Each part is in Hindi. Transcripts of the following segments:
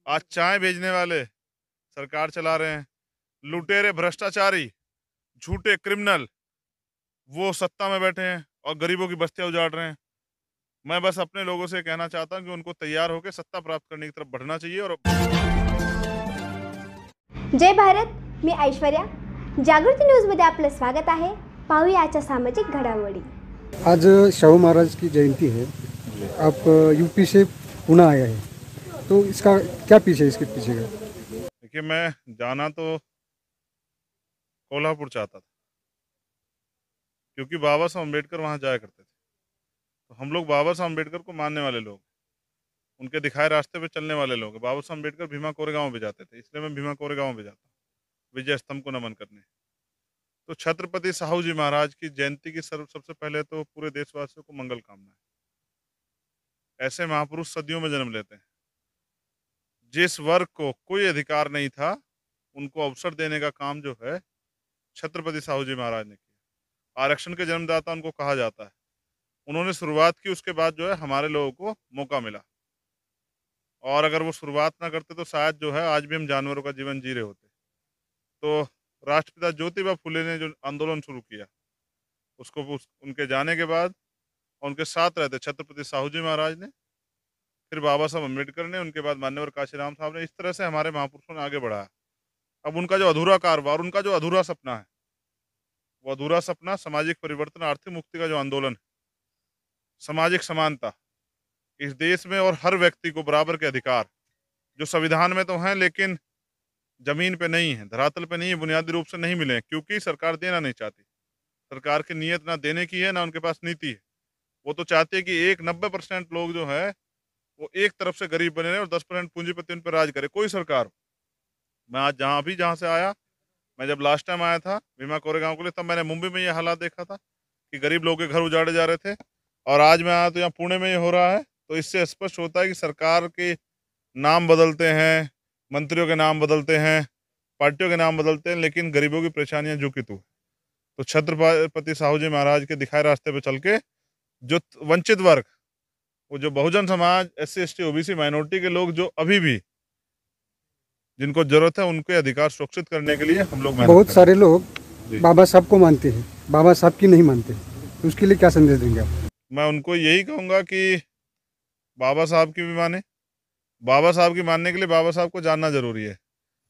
आज चाय भेजने वाले सरकार चला रहे हैं। लुटेरे, भ्रष्टाचारी, झूठे क्रिमिनल वो सत्ता में बैठे हैं और गरीबों की बस्तियां उजाड़ रहे हैं। मैं बस अपने लोगों से कहना चाहता हूं कि उनको तैयार होकर सत्ता प्राप्त करने की तरफ बढ़ना चाहिए। और जय भारत, मी ऐश्वर्या. जागृती न्यूजमध्ये आपलं स्वागत आहे. पाहूया आजच्या सामाजिक घडामोडी. आज शाहू महाराज की जयंती है. आप यूपी से पुणे आया है, तो इसका क्या पीछे है, इसके पीछे का? देखिए, मैं जाना तो कोल्हापुर चाहता था क्योंकि बाबा साहब अम्बेडकर वहां जाया करते थे। तो हम लोग बाबा साहब अम्बेडकर को मानने वाले लोग, उनके दिखाए रास्ते पे चलने वाले लोग। बाबा साहब अम्बेडकर भीमा कोरेगांव भी जाते थे, इसलिए मैं भीमा कोरेगांव भी जाता हूँ विजय स्तंभ को नमन करने। तो छत्रपति साहू जी महाराज की जयंती की सबसे पहले तो पूरे देशवासियों को मंगल कामनाएं। ऐसे महापुरुष सदियों में जन्म लेते हैं। जिस वर्ग को कोई अधिकार नहीं था, उनको अवसर देने का काम जो है छत्रपति साहू जी महाराज ने किया। आरक्षण के जन्मदाता उनको कहा जाता है। उन्होंने शुरुआत की, उसके बाद जो है हमारे लोगों को मौका मिला। और अगर वो शुरुआत ना करते तो शायद जो है आज भी हम जानवरों का जीवन जी रहे होते। तो राष्ट्रपिता ज्योतिबा फुले ने जो आंदोलन शुरू किया, उसको उनके जाने के बाद उनके साथ रहते छत्रपति साहू जी महाराज ने, फिर बाबा साहब अम्बेडकर ने, उनके बाद मान्यवर काशीराम साहब ने, इस तरह से हमारे महापुरुषों ने आगे बढ़ाया। अब उनका जो अधूरा कारोबार, उनका जो अधूरा सपना है, वो अधूरा सपना सामाजिक परिवर्तन, आर्थिक मुक्ति का जो आंदोलन है, सामाजिक समानता इस देश में और हर व्यक्ति को बराबर के अधिकार जो संविधान में तो हैं लेकिन जमीन पे नहीं है, धरातल पे नहीं है, बुनियादी रूप से नहीं मिले हैं, क्योंकि सरकार देना नहीं चाहती। सरकार की नीयत ना देने की है, ना उनके पास नीति है। वो तो चाहते हैं कि 90% लोग जो है वो एक तरफ से गरीब बने रहे और 10% पूंजीपति उन पर राज करे, कोई सरकार हो। मैं आज जहाँ से आया, मैं जब लास्ट टाइम आया था भीमा कोरेगांव के लिए, तब मैंने मुंबई में ये हालात देखा था कि गरीब लोगों के घर उजाड़े जा रहे थे। और आज मैं आया तो यहाँ पुणे में ये हो रहा है। तो इससे स्पष्ट होता है कि सरकार के नाम बदलते हैं, मंत्रियों के नाम बदलते हैं, पार्टियों के नाम बदलते हैं, लेकिन गरीबों की परेशानियां जो कि तो छत्रपति साहू जी महाराज के दिखाए रास्ते पे चल के जो वंचित वर्ग, वो जो Bahujan Samaj, SC ST OBC minority के लोग जो अभी भी जिनको जरूरत है, उनके अधिकार सुरक्षित करने के लिए हम लोग बहुत सारे लोग बाबा साहब को मानते हैं, बाबा साहब की नहीं मानते, तो उसके लिए क्या संदेश देंगे आप? मैं उनको यही कहूंगा कि बाबा साहब की भी माने। बाबा साहब की मानने के लिए बाबा साहब को जानना जरूरी है।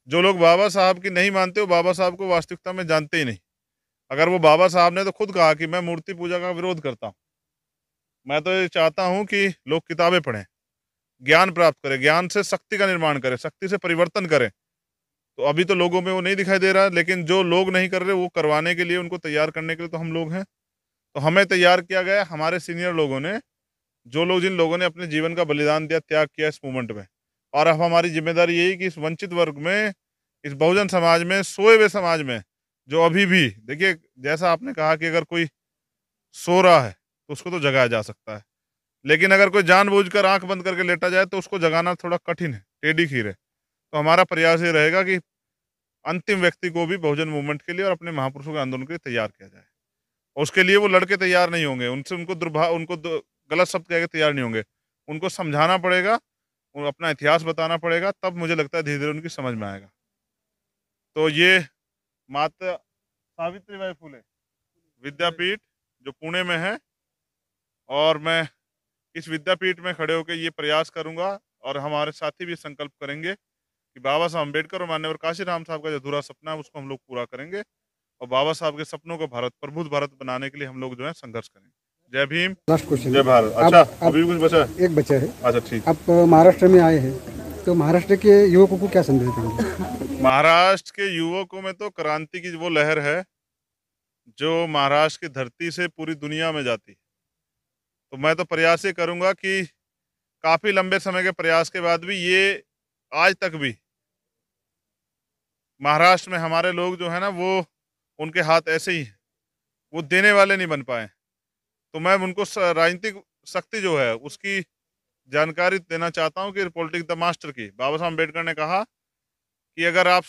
जो लोग बाबा साहब की नहीं मानते, वो बाबा साहब को वास्तविकता में जानते ही नहीं। अगर वो बाबा साहब ने तो खुद कहा कि मैं मूर्ति पूजा का विरोध करता हूँ। मैं तो ये चाहता हूँ कि लोग किताबें पढ़ें, ज्ञान प्राप्त करें, ज्ञान से शक्ति का निर्माण करें, शक्ति से परिवर्तन करें। तो अभी तो लोगों में वो नहीं दिखाई दे रहा, लेकिन जो लोग नहीं कर रहे वो करवाने के लिए, उनको तैयार करने के लिए तो हम लोग हैं। तो हमें तैयार किया गया हमारे सीनियर लोगों ने, जिन लोगों ने अपने जीवन का बलिदान दिया, त्याग किया इस मूवमेंट में। और अब हमारी जिम्मेदारी यही कि इस वंचित वर्ग में, इस बहुजन समाज में, सोए हुए समाज में, जो अभी भी, देखिए जैसा आपने कहा कि अगर कोई सो रहा है तो उसको तो जगाया जा सकता है, लेकिन अगर कोई जानबूझकर आंख बंद करके लेटा जाए तो उसको जगाना थोड़ा कठिन है, टेढ़ी खीर है। तो हमारा प्रयास ये रहेगा कि अंतिम व्यक्ति को भी बहुजन मूवमेंट के लिए और अपने महापुरुषों के आंदोलन के लिए तैयार किया जाए। और उसके लिए वो लड़के तैयार नहीं होंगे, उनसे उनको गलत शब्द कह के तैयार नहीं होंगे। उनको समझाना पड़ेगा, उनको अपना इतिहास बताना पड़ेगा, तब मुझे लगता है धीरे धीरे उनकी समझ में आएगा। तो ये माता सावित्रीबाई फुले विद्यापीठ जो पुणे में है, और मैं इस विद्यापीठ में खड़े होकर ये प्रयास करूंगा, और हमारे साथी भी संकल्प करेंगे कि बाबा साहब अम्बेडकर और मान्यवर काशीराम साहब का जो अधूरा सपना है उसको हम लोग पूरा करेंगे, और बाबा साहब के सपनों को प्रबुद्ध भारत बनाने के लिए हम लोग जो है संघर्ष करेंगे। जय भीम, लास्ट क्वेश्चन, जय भारत। अच्छा, अभी भी कुछ बचा है? एक बचा है। अच्छा ठीक। आप महाराष्ट्र में आए हैं, तो महाराष्ट्र के युवकों को क्या संदेश देंगे? महाराष्ट्र के युवकों में तो क्रांति की वो लहर है जो महाराष्ट्र की धरती से पूरी दुनिया में जाती है। तो मैं तो प्रयास ये करूंगा कि काफी लंबे समय के प्रयास के बाद भी ये आज तक भी महाराष्ट्र में हमारे लोग जो है ना, वो उनके हाथ ऐसे ही हैं, वो देने वाले नहीं बन पाए। तो मैं उनको राजनीतिक शक्ति जो है उसकी जानकारी देना चाहता हूँ कि पॉलिटिक्स द मास्टर की। बाबा साहब अम्बेडकर ने कहा कि अगर आप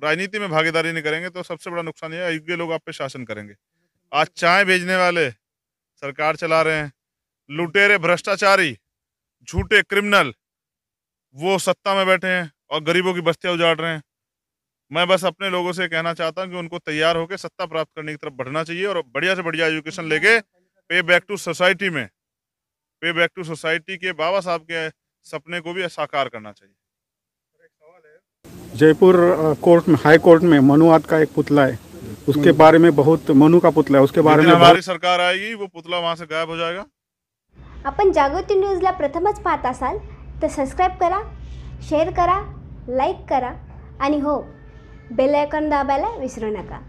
राजनीति में भागीदारी नहीं करेंगे तो सबसे बड़ा नुकसान ये है, अयोग्य लोग आप पे शासन करेंगे। आज चाय भेजने वाले सरकार चला रहे हैं। लुटेरे, भ्रष्टाचारी, झूठे क्रिमिनल वो सत्ता में बैठे हैं और गरीबों की बस्तियां उजाड़ रहे हैं। मैं बस अपने लोगों से कहना चाहता हूँ कि उनको तैयार होकर सत्ता प्राप्त करने की तरफ बढ़ना चाहिए और बढ़िया से बढ़िया एजुकेशन लेके पे बैक टू सोसाइटी में, पे बैक टू सोसाइटी के बाबा साहब के सपने को भी साकार करना चाहिए। जयपुर कोर्ट में, हाई कोर्ट में मनुवाद का एक पुतला है, उसके बारे में बहुत, मनु का पुतला है, उसके बारे में हमारी सरकार आएगी वो पुतला वहां से गायब हो जाएगा। आपण जागृती न्यूजला प्रथमच पाहत असाल तर सबस्क्राईब करा, शेअर करा, लाईक करा आणि हो, बेल आयकॉन दाबायला विसरू नका।